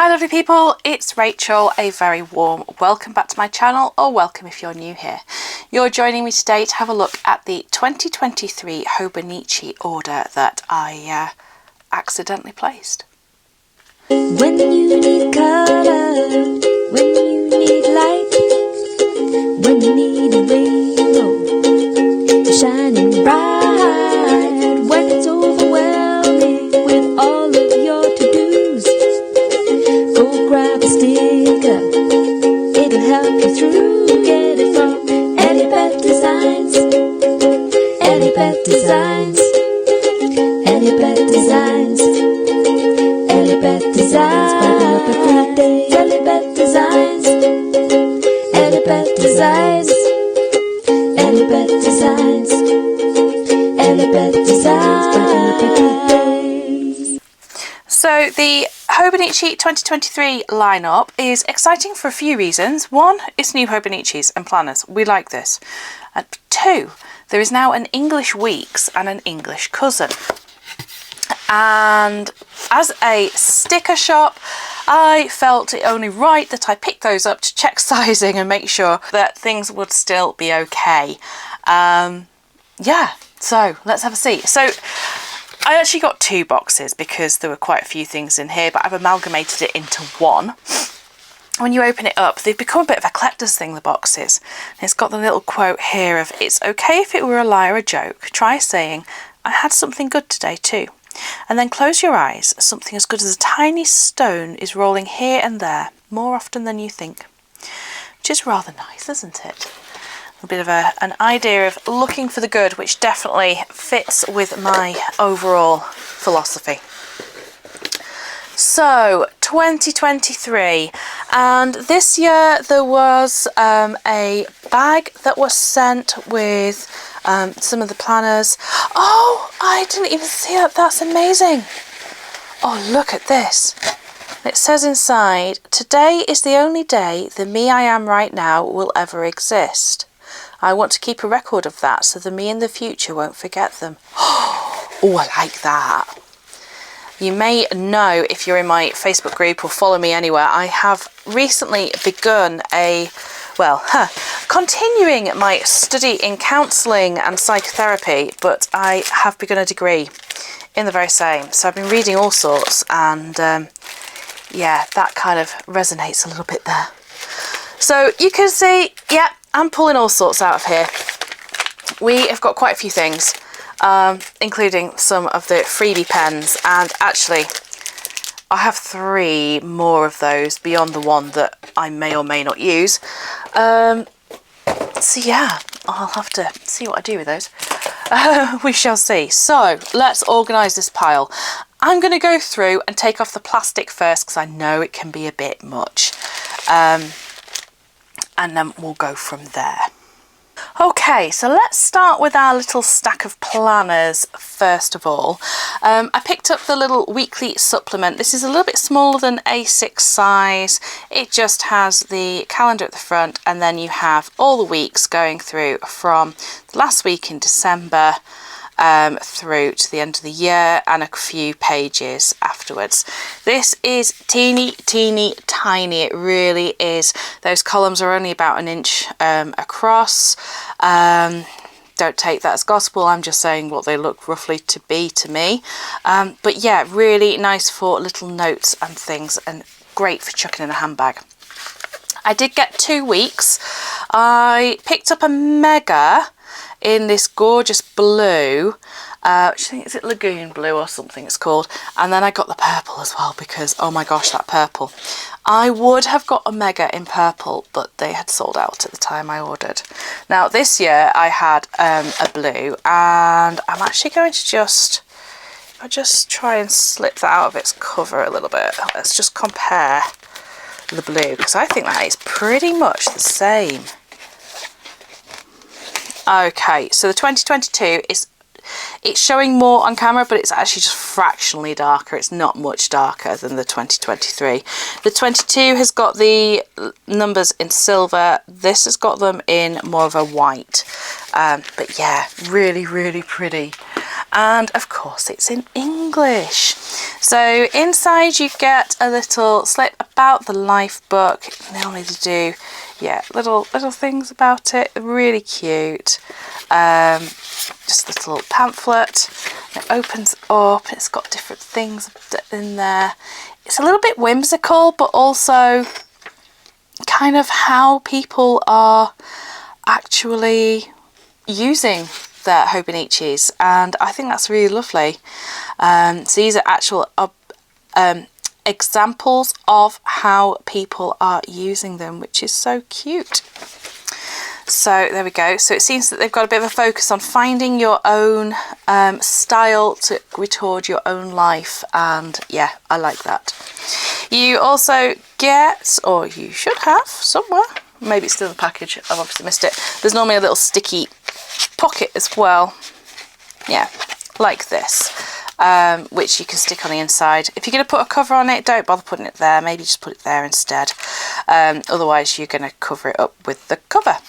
Hi lovely people, it's Rachel. A very warm welcome back to my channel, or welcome if you're new here. You're joining me today to have a look at the 2023 Hobonichi order that I accidentally placed. When you need colour, when you need light, when you need a rainbow shining bright, when it's overwhelming with all of your to-dos, go grab a sticker, it'll help you through. Get it from EllieBeth Designs, EllieBeth Designs, EllieBeth Designs, EllieBeth Designs, EllieBeth Designs, EllieBeth Designs, EllieBeth Designs, EllieBeth Designs. So the Hobonichi 2023 lineup is exciting for a few reasons. One, it's new Hobonichis and planners. We like this. And two, there is now an English Weeks and an English Cousin. And as a sticker shop, I felt it only right that I pick those up to check sizing and make sure that things would still be okay. Yeah, so let's have a see. So I actually got two boxes because there were quite a few things in here, but I've amalgamated it into one. When you open it up, they've become a bit of a collector's thing, the boxes. It's got the little quote here of, "It's okay if it were a lie or a joke. Try saying, I had something good today too. And then close your eyes. Something as good as a tiny stone is rolling here and there, more often than you think." Which is rather nice, isn't it? A bit of an idea of looking for the good, which definitely fits with my overall philosophy. So 2023, and this year there was a bag that was sent with some of the planners. Oh, I didn't even see that. That's amazing. Oh, look at this. It says inside, "Today is the only day the me I am right now will ever exist. I want to keep a record of that so the me in the future won't forget them." Oh, I like that. You may know, if you're in my Facebook group or follow me anywhere, I have recently begun continuing my study in counselling and psychotherapy, but I have begun a degree in the very same. So I've been reading all sorts, and yeah, that kind of resonates a little bit there. So you can see, yeah, I'm pulling all sorts out of here. We have got quite a few things, including some of the freebie pens, and actually I have 3 more of those beyond the one that I may or may not use. So yeah, I'll have to see what I do with those. We shall see. So let's organise this pile. I'm going to go through and take off the plastic first because I know it can be a bit much. And then we'll go from there. Okay, so let's start with our little stack of planners first of all. I picked up the little weekly supplement. This is a little bit smaller than A6 size. It just has the calendar at the front, and then you have all the weeks going through from the last week in December through to the end of the year, and a few pages afterwards. This is teeny tiny. It really is. Those columns are only about 1 inch across. Don't take that as gospel. I'm just saying what they look roughly to be to me. But yeah, really nice for little notes and things, and great for chucking in a handbag. I did get 2 weeks. I picked up a mega in this gorgeous blue, which I think is it Lagoon Blue or something it's called, and then I got the purple as well because oh my gosh, that purple. I would have got a mega in purple, but they had sold out at the time I ordered. Now this year I had a blue, and I'm actually going to just try and slip that out of its cover a little bit. Let's just compare the blue, because I think that is pretty much the same. Okay, so the 2022 it's showing more on camera, but it's actually just fractionally darker. It's not much darker than the 2023. The 22 has got the numbers in silver. This has got them in more of a white. But yeah, really pretty. and of course it's in English. So inside you get a little slip about the life book. They'll need to do, yeah, little things about it. Really cute. Just a little pamphlet. It opens up. It's got different things in there. It's a little bit whimsical, but also kind of how people are actually using their Hobonichis, and I think that's really lovely. So these are actual examples of how people are using them, which is so cute. So there we go. So it seems that they've got a bit of a focus on finding your own style to record your own life, and yeah, I like that. You also get, or you should have somewhere, maybe it's still in the package, I've obviously missed it, there's normally a little sticky pocket as well, yeah, like this, which you can stick on the inside. If you're going to put a cover on it, don't bother putting it there, maybe just put it there instead, otherwise you're going to cover it up with the cover.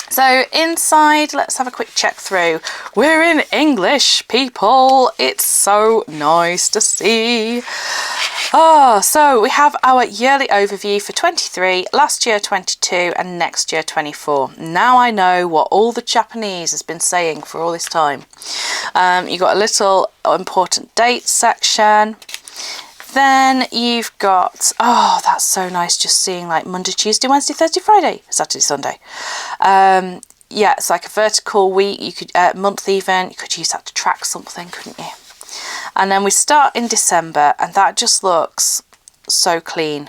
So inside, let's have a quick check through. We're in English, people. It's so nice to see. Oh, so we have our yearly overview for 23, last year 22, and next year 24. Now I know what all the Japanese has been saying for all this time. You got a little important dates section. Then you've got, oh, that's so nice, just seeing like Monday, Tuesday, Wednesday, Thursday, Friday, Saturday, Sunday. Yeah, it's like a vertical week, you could month even, you could use that to track something, couldn't you? And then we start in December, and that just looks so clean.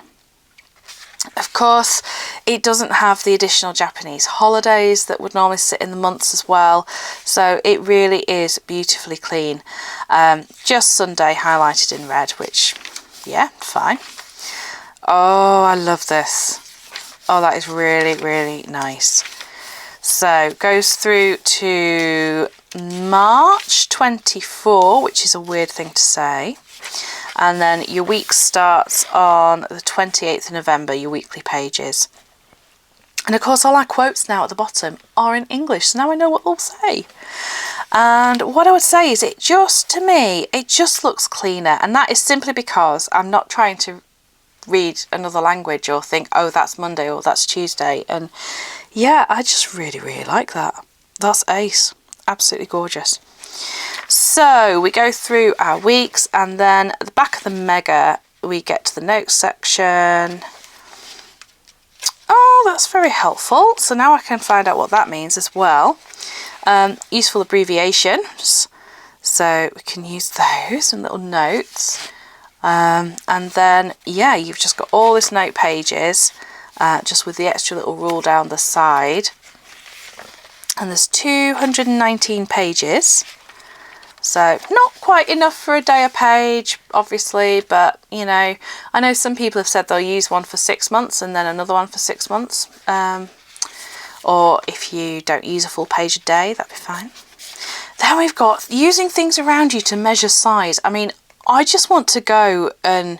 Of course, it doesn't have the additional Japanese holidays that would normally sit in the months as well, so it really is beautifully clean. Just Sunday highlighted in red, which, yeah, fine. Oh, I love this. Oh, that is really, really nice. So, goes through to March 24, which is a weird thing to say. And then your week starts on the 28th of November, your weekly pages. And of course all our quotes now at the bottom are in English, so now I know what they'll say. And what I would say is, it just, to me, it just looks cleaner, and that is simply because I'm not trying to read another language or think, oh, that's Monday or that's Tuesday. And yeah, I just really, really like that. That's ace. Absolutely gorgeous. So we go through our weeks, and then at the back of the mega we get to the notes section. Oh, that's very helpful. So now I can find out what that means as well. Useful abbreviations, so we can use those and little notes. And then, yeah, you've just got all this note pages, just with the extra little rule down the side. And there's 219 pages. So not quite enough for a day a page, obviously, but you know, I know some people have said they'll use one for 6 months and then another one for 6 months. Or if you don't use a full page a day, that'd be fine. Then we've got using things around you to measure size. I mean, I just want to go and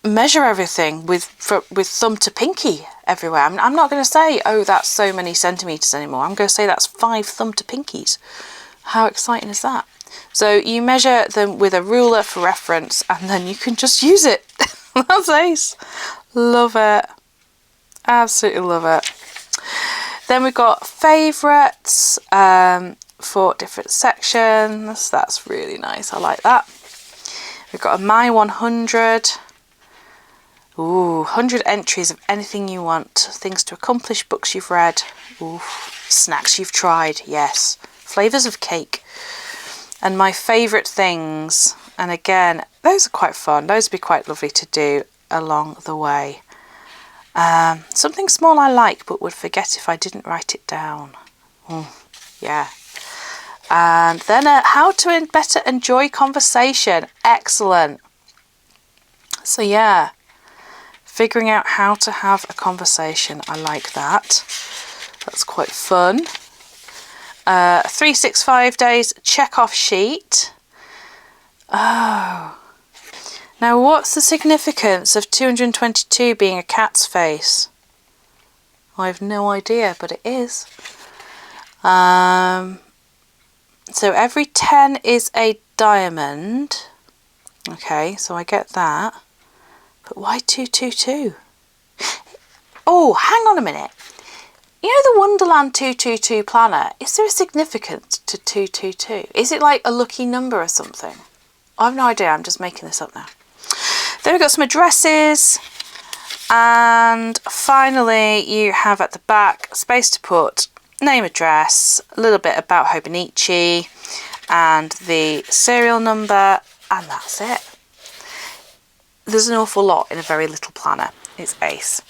measure everything with thumb to pinky everywhere. I'm not going to say, oh, that's so many centimetres anymore. I'm going to say that's 5 thumb to pinkies. How exciting is that? So you measure them with a ruler for reference, and then you can just use it. That's ace. Love it. Absolutely love it. Then we've got favourites for different sections. That's really nice. I like that. We've got a My 100. Ooh, 100 entries of anything you want. Things to accomplish, books you've read. Ooh, snacks you've tried. Yes. Flavours of cake. And my favourite things. And again, those are quite fun. Those would be quite lovely to do along the way. Something small I like but would forget if I didn't write it down. Yeah. And then how to better enjoy conversation. Excellent. So yeah, figuring out how to have a conversation. I like that. That's quite fun. 365 days check off sheet. Oh. Now what's the significance of 222 being a cat's face? I have no idea, but it is. So every 10 is a diamond. Okay, so I get that. But why 222? Oh, hang on a minute. You know the Wonderland 222 planner? Is there a significance to 222? Is it like a lucky number or something? I have no idea, I'm just making this up now. Then we've got some addresses. And finally, you have at the back space to put name, address, a little bit about Hobonichi, and the serial number, and that's it. There's an awful lot in a very little planner. It's ace.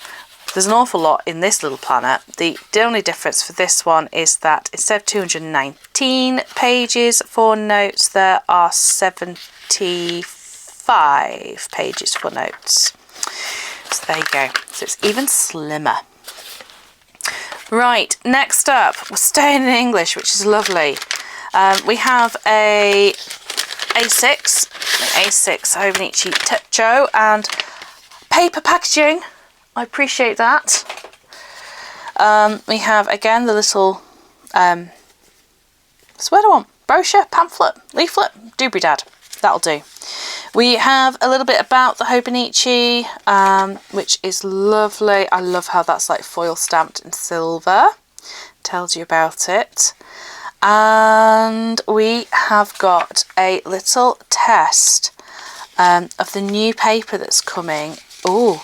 There's an awful lot in this little planner. The only difference for this one is that instead of 219 pages for notes, there are 75 pages for notes. So there you go. So it's even slimmer. Right, next up, we're staying in English, which is lovely. We have a A6 Hobonichi Techo and paper packaging. I appreciate that. We have again the little that's what I want. Brochure, pamphlet, leaflet, doobry dad. That'll do. We have a little bit about the Hobonichi, which is lovely. I love how that's like foil stamped in silver. Tells you about it. And we have got a little test of the new paper that's coming. Oh,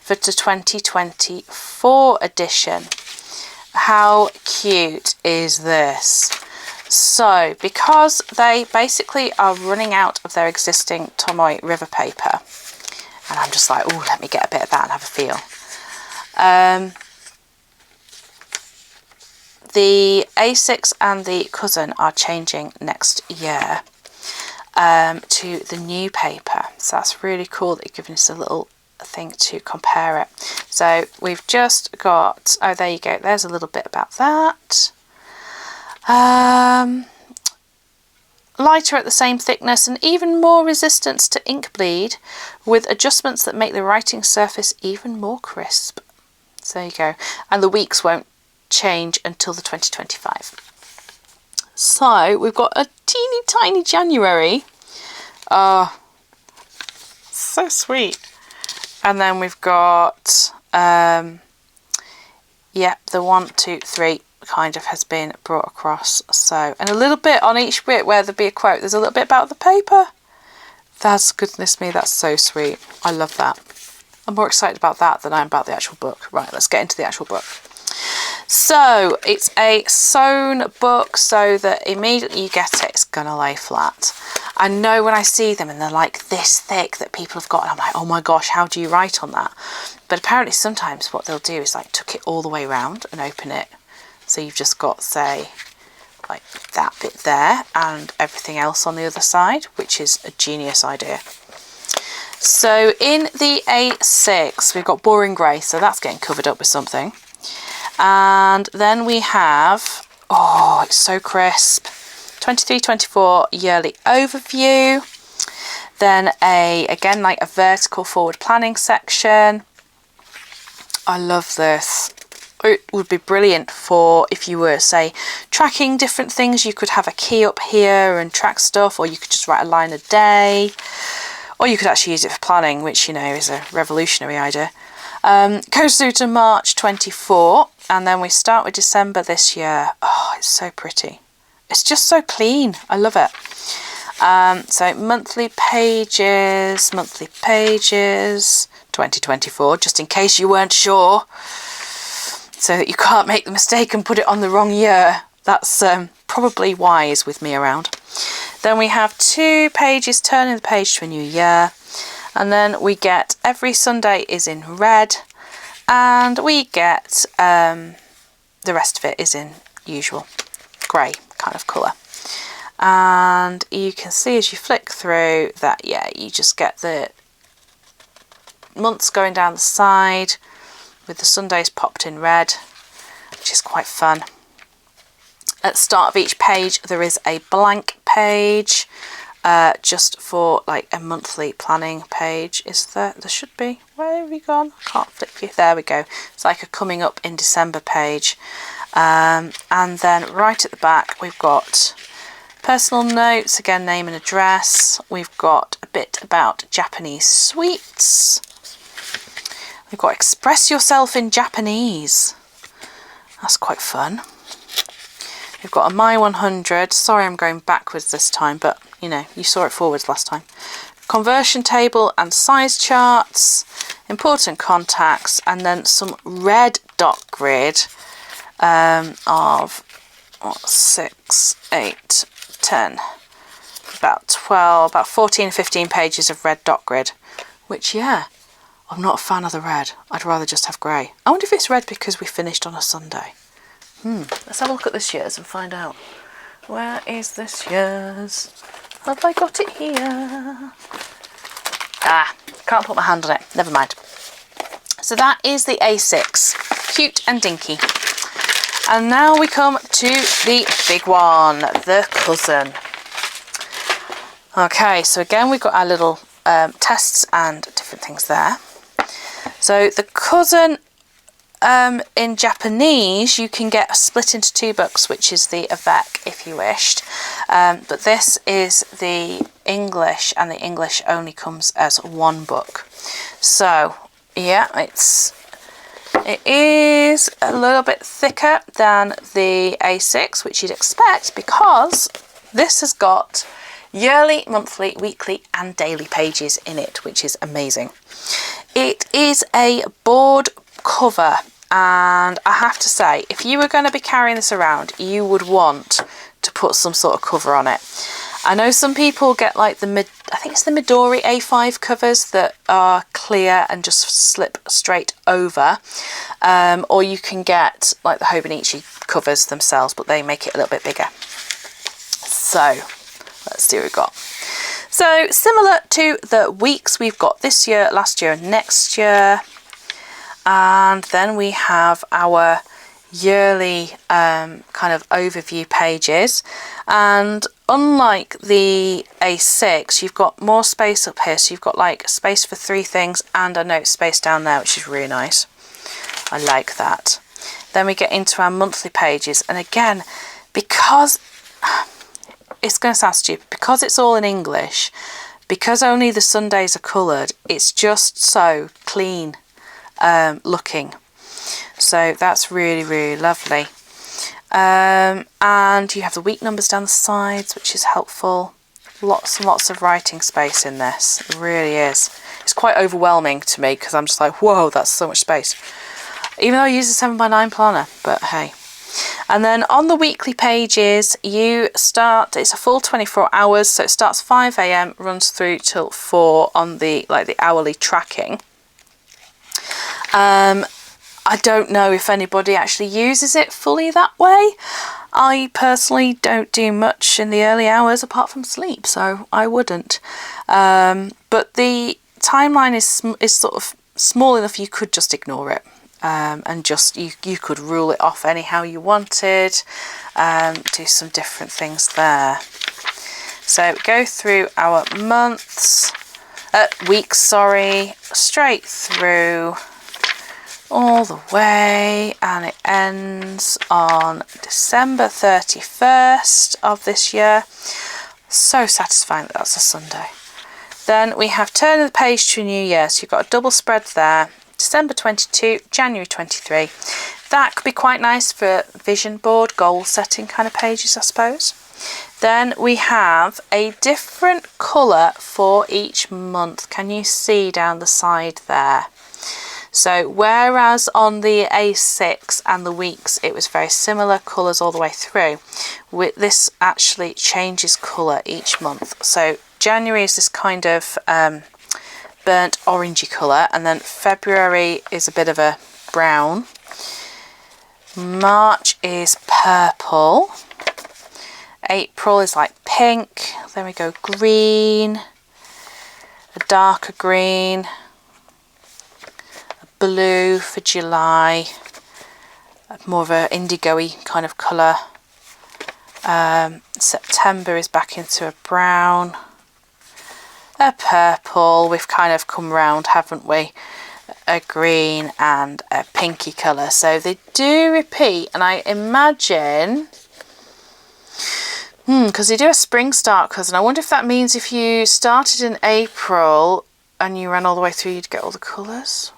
for the 2024 edition. How cute is this? So, because they basically are running out of their existing Tomoe River paper, and I'm just like, oh, let me get a bit of that and have a feel. The A6 and the Cousin are changing next year to the new paper. So that's really cool that you've given us a little thing to compare it. So we've just got, oh, there you go. There's a little bit about that. Lighter at the same thickness and even more resistance to ink bleed with adjustments that make the writing surface even more crisp. So there you go. And the weeks won't change until the 2025. So we've got a teeny tiny January. So sweet. And then we've got, the 1, 2, 3 kind of has been brought across. So, and a little bit on each bit where there'll be a quote. There's a little bit about the paper. That's, goodness me, that's so sweet. I love that. I'm more excited about that than I am about the actual book. Right, let's get into the actual book. So it's a sewn book so that immediately you get it, it's gonna lay flat. I know when I see them and they're like this thick that people have got, and I'm like, oh my gosh, how do you write on that? But apparently sometimes what they'll do is like tuck it all the way around and open it. So you've just got, say, like that bit there and everything else on the other side, which is a genius idea. So in the A6, we've got boring grey, so that's getting covered up with something. And then we have, oh, it's so crisp, 23-24 yearly overview. Then again, like a vertical forward planning section. I love this. It would be brilliant for if you were, say, tracking different things. You could have a key up here and track stuff, or you could just write a line a day, or you could actually use it for planning, which, you know, is a revolutionary idea. Goes through to March 24, and then we start with December this year. Oh, it's so pretty. It's just so clean. I love it. So monthly pages, 2024, just in case you weren't sure, so that you can't make the mistake and put it on the wrong year. That's probably wise with me around. Then we have 2 pages turning the page to a new year, and then we get every Sunday is in red, and we get the rest of it is in usual grey kind of colour. And you can see as you flick through that, yeah, you just get the months going down the side with the Sundays popped in red, which is quite fun. At the start of each page there is a blank page, just for like a monthly planning page. Is there should be, where have you gone? I can't flip you, there we go. It's like a coming up in December page. And then right at the back we've got Personal notes, again, name and address. We've got a bit about Japanese sweets. We've got express yourself in Japanese. That's quite fun. We've got a My 100. Sorry, I'm going backwards this time, but you know, you saw it forwards last time. Conversion table and size charts, important contacts, and then some red dot grid of 6, 8, 10, about 12, about 14, 15 pages of red dot grid, which, yeah, I'm not a fan of the red. I'd rather just have grey. I wonder if it's red because we finished on a Sunday. Let's have a look at this year's and find out. Where is this year's? Have I got it here? Ah, can't put my hand on it. Never mind. So that is the A6. Cute and dinky. And now we come to the big one, the cousin. Okay, so again we've got our little tests and different things there. So the cousin, in Japanese, you can get split into 2 books, which is the avec if you wished. But this is the English, and the English only comes as 1 book. So yeah, it is a little bit thicker than the A6, which you'd expect, because this has got yearly, monthly, weekly and daily pages in it, which is amazing. It is a board cover, and I have to say, if you were going to be carrying this around, you would want to put some sort of cover on it. I know some people get like I think it's the Midori A5 covers that are clear and just slip straight over, or you can get like the Hobonichi covers themselves, but they make it a little bit bigger. So let's see what we've got. So similar to the weeks, we've got this year, last year and next year. And then we have our yearly kind of overview pages. And unlike the A6, you've got more space up here. So you've got like space for 3 things and a note space down there, which is really nice. I like that. Then we get into our monthly pages. And again, because it's going to sound stupid, because it's all in English, because only the Sundays are coloured, it's just so clean looking. So that's really, really lovely. And you have the week numbers down the sides, which is helpful. Lots and lots of writing space in this. It really is. It's quite overwhelming to me because I'm just like, whoa, that's so much space. Even though I use a 7x9 planner, but hey. And then on the weekly pages, you start, it's a full 24 hours, so it starts 5 AM, runs through till 4 on the hourly tracking. I don't know if anybody actually uses it fully that way. I personally don't do much in the early hours apart from sleep, so I wouldn't. But the timeline is sort of small enough you could just ignore it. And just you could rule it off anyhow you wanted, do some different things there. So go through our weeks, straight through all the way, and it ends on December 31st of this year. So satisfying that that's a Sunday. Then we have turn of the page to a new year, so you've got a double spread there. December 22, January 23. That could be quite nice for vision board, goal setting kind of pages, I suppose. Then we have a different colour for each month. Can you see down the side there? So whereas on the A6 and the weeks it was very similar colours all the way through, this actually changes colour each month. So January is this kind of burnt orangey colour, and then February is a bit of a brown. March is purple. April is like pink. Then we go green, a darker green, a blue for July, more of a indigo-y kind of colour. September is back into a brown, a purple. We've kind of come round, haven't we? A green and a pinky colour. So they do repeat, and I imagine Because they do a spring start cousin. I wonder if that means if you started in April and you ran all the way through, you'd get all the colours.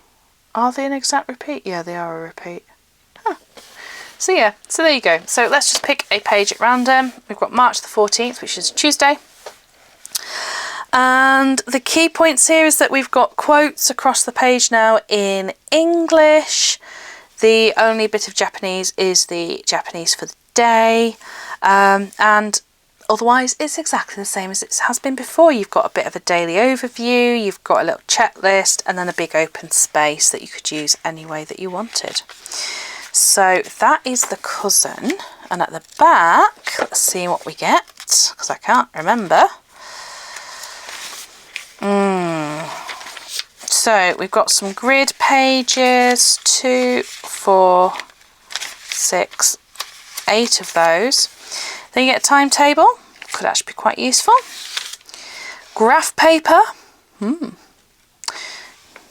Are they an exact repeat? Yeah, they are a repeat. Huh. So yeah, so there you go. So let's just pick a page at random. We've got March the 14th, which is Tuesday. And the key points here is that we've got quotes across the page now in English. The only bit of Japanese is the Japanese for the day. And otherwise it's exactly the same as it has been before. You've got a bit of a daily overview, you've got a little checklist, and then a big open space that you could use any way that you wanted. So that is the cousin, and at the back, let's see what we get, because I can't remember. So we've got some grid pages, 2, 4, 6, 8 of those. Then you get a timetable, could actually be quite useful. Graph paper,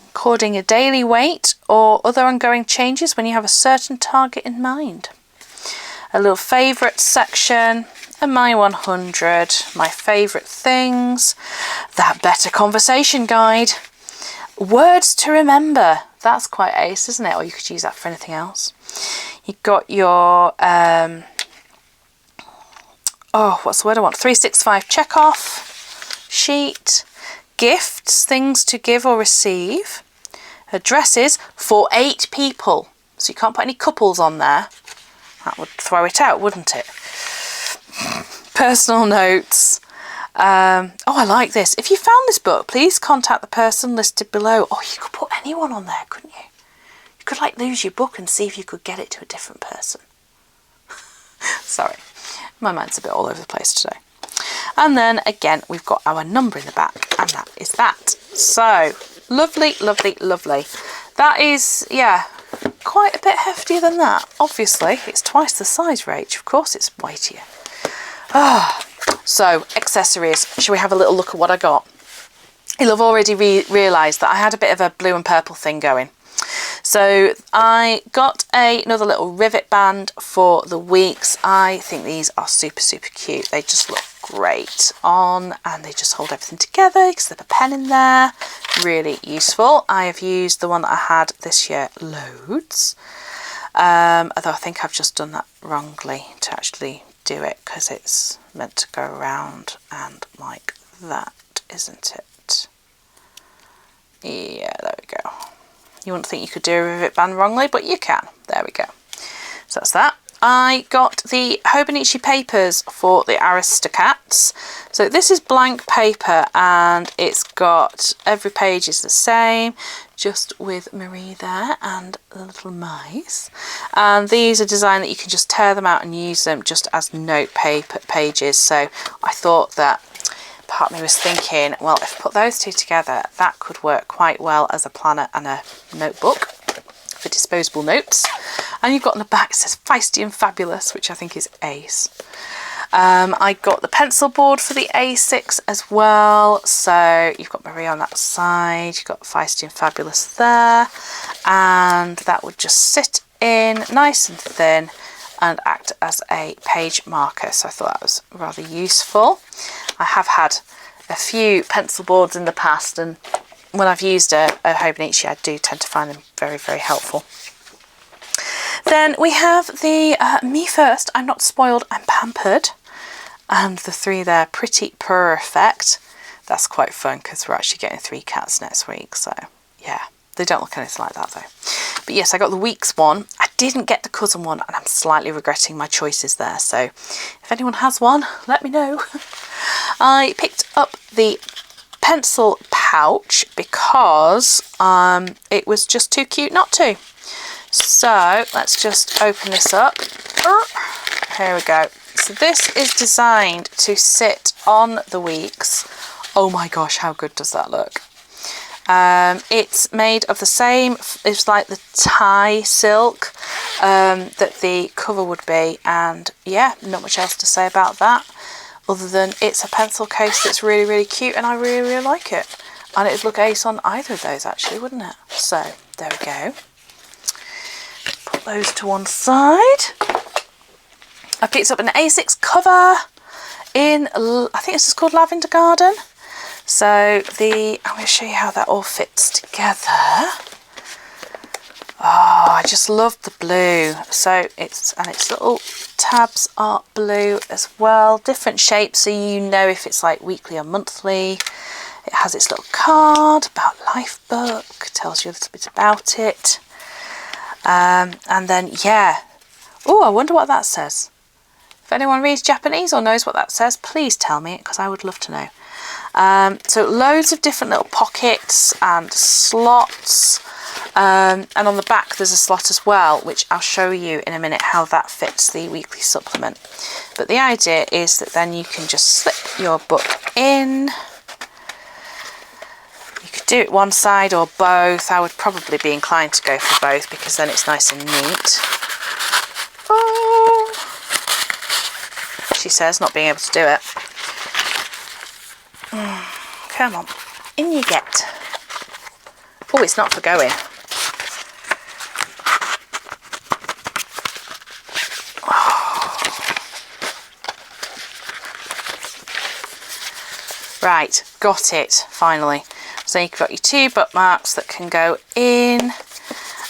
recording a daily weight or other ongoing changes when you have a certain target in mind. A little favourite section, and my 100, my favourite things, that better conversation guide, words to remember. That's quite ace, isn't it? Or you could use that for anything else. You've got your what's the word I want? 365 check off sheet, gifts, things to give or receive, addresses for 8 people. So you can't put any couples on there. That would throw it out, wouldn't it? Personal notes. I like this. If you found this book, please contact the person listed below. Oh, you could put anyone on there, couldn't you? You could like lose your book and see if you could get it to a different person. Sorry, my mind's a bit all over the place today. And then again, we've got our number in the back, and that is that. So lovely, lovely, lovely. That is, yeah, quite a bit heftier than that. Obviously, it's twice the size range. Of course, it's weightier. So accessories. Shall we have a little look at what I got? You'll have already realised that I had a bit of a blue and purple thing going. So I got another little rivet band for the weeks. I think these are super, super cute. They just look great on, and they just hold everything together. You can slip a pen in there. Really useful. I have used the one that I had this year loads. Although I think I've just done that wrongly to actually do it, because it's meant to go around and like that, isn't it? Yeah, there we go. You wouldn't think you could do a rivet band wrongly, but you can. There we go. So that's that. I got the Hobonichi papers for the Aristocats. So this is blank paper, and it's got, every page is the same, just with Marie there and the little mice. And these are designed that you can just tear them out and use them just as note paper pages. So I thought that, part of me was thinking, well, if I put those two together, that could work quite well as a planner and a notebook for disposable notes. And you've got on the back, it says feisty and fabulous, which I think is ace. I got the pencil board for the A6 as well. So you've got Marie on that side, you've got feisty and fabulous there. And that would just sit in nice and thin and act as a page marker. So I thought that was rather useful. I have had a few pencil boards in the past, and when I've used a Hobonichi, I do tend to find them very, very helpful. Then we have the Me First, I'm Not Spoiled, I'm Pampered. And the 3 there, Pretty Perfect. That's quite fun, because we're actually getting 3 cats next week. So yeah, they don't look anything like that though. But yes, I got the weeks one. I didn't get the cousin one, and I'm slightly regretting my choices there. So if anyone has one, let me know. I picked up the pencil pouch because it was just too cute not to. So let's just open this up. Here we go. So this is designed to sit on the weeks. Oh my gosh, how good does that look? It's made of the same, it's like the tie silk that the cover would be, and yeah, not much else to say about that other than it's a pencil case that's really, really cute, and I really, really like it. And it would look ace on either of those actually, wouldn't it? So there we go. Put those to one side. I picked up an A6 cover. in, I think this is called Lavender Garden. So I'm going to show you how that all fits together. Oh, I just love the blue. So its little tabs are blue as well, different shapes, so you know if it's like weekly or monthly. It has its little card about Life Book, tells you a little bit about it. And then, yeah. Oh, I wonder what that says. If anyone reads Japanese or knows what that says, please tell me, because I would love to know. So loads of different little pockets and slots. And on the back there's a slot as well, which I'll show you in a minute how that fits the weekly supplement. But the idea is that then you can just slip your book in. You could do it one side or both. I would probably be inclined to go for both because then it's nice and neat. Oh, she says, not being able to do it. Come on, in you get. Oh, it's not for going. Right, got it, finally. So you've got your 2 bookmarks that can go in,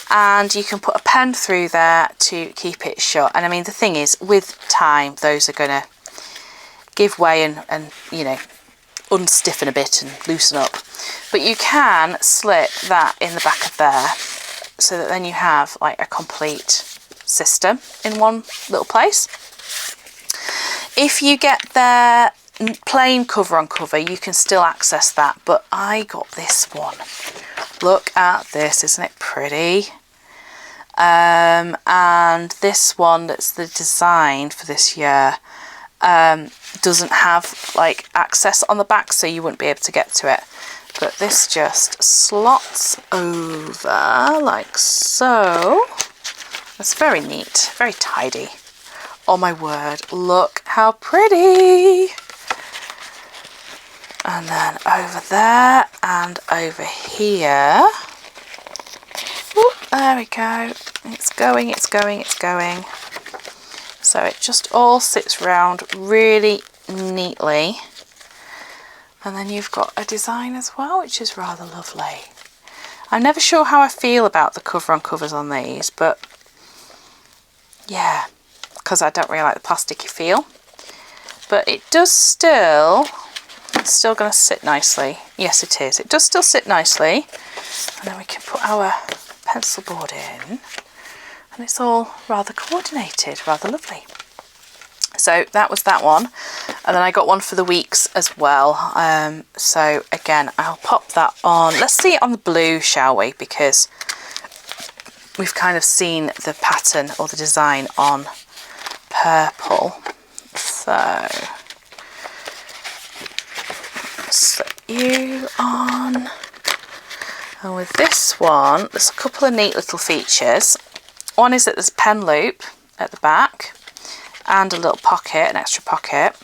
and you can put a pen through there to keep it shut. And I mean, the thing is, with time, those are going to give way and you know, unstiffen a bit and loosen up. But you can slip that in the back of there, so that then you have like a complete system in one little place. If you get their plain cover on cover, you can still access that, but I got this one. Look at this, isn't it pretty? And this one, that's the design for this year, doesn't have like access on the back, so you wouldn't be able to get to it. But this just slots over like so. That's very neat, very tidy. Oh my word, look how pretty. And then over there and over here. Ooh, there we go. It's going, it's going, it's going. So it just all sits round really neatly. And then you've got a design as well, which is rather lovely. I'm never sure how I feel about the cover on covers on these, but yeah, because I don't really like the plasticky feel. But it does still, it's still going to sit nicely. Yes, it is. It does still sit nicely. And then we can put our pencil board in. And it's all rather coordinated, rather lovely. So that was that one. And then I got one for the weeks as well. So again, I'll pop that on. Let's see it on the blue, shall we? Because we've kind of seen the pattern or the design on purple. So slip you on. And with this one, there's a couple of neat little features. One is that there's a pen loop at the back and a little pocket, an extra pocket.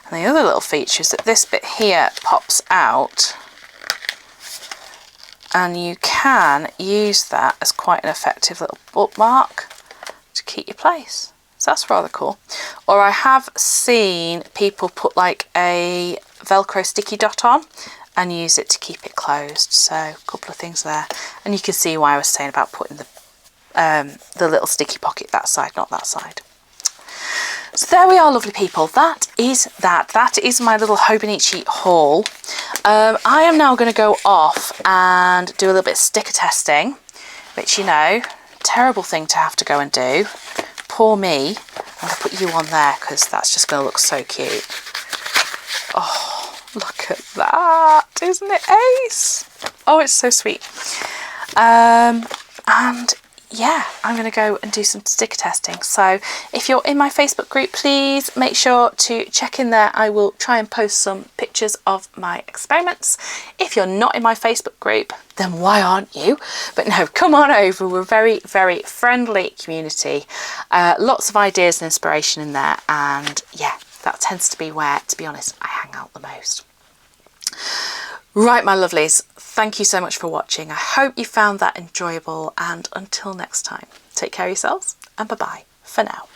And the other little feature is that this bit here pops out, and you can use that as quite an effective little bookmark to keep your place. So that's rather cool. Or I have seen people put like a Velcro sticky dot on and use it to keep it closed. So a couple of things there. And you can see why I was saying about putting the little sticky pocket that side, not that side. So there we are, lovely people. That is that. That is my little Hobonichi haul. I am now going to go off and do a little bit of sticker testing, which, you know, terrible thing to have to go and do. Poor me. I'm going to put you on there because that's just going to look so cute. Oh, look at that. Isn't it ace? Oh, it's so sweet. And yeah, I'm going to go and do some sticker testing. So if you're in my Facebook group, please make sure to check in there. I will try and post some pictures of my experiments. If you're not in my Facebook group, then why aren't you? But no, come on over. We're a very, very friendly community. Lots of ideas and inspiration in there. And yeah, that tends to be where, to be honest, I hang out the most. Right, my lovelies, thank you so much for watching. I hope you found that enjoyable, and until next time, take care of yourselves and bye-bye for now.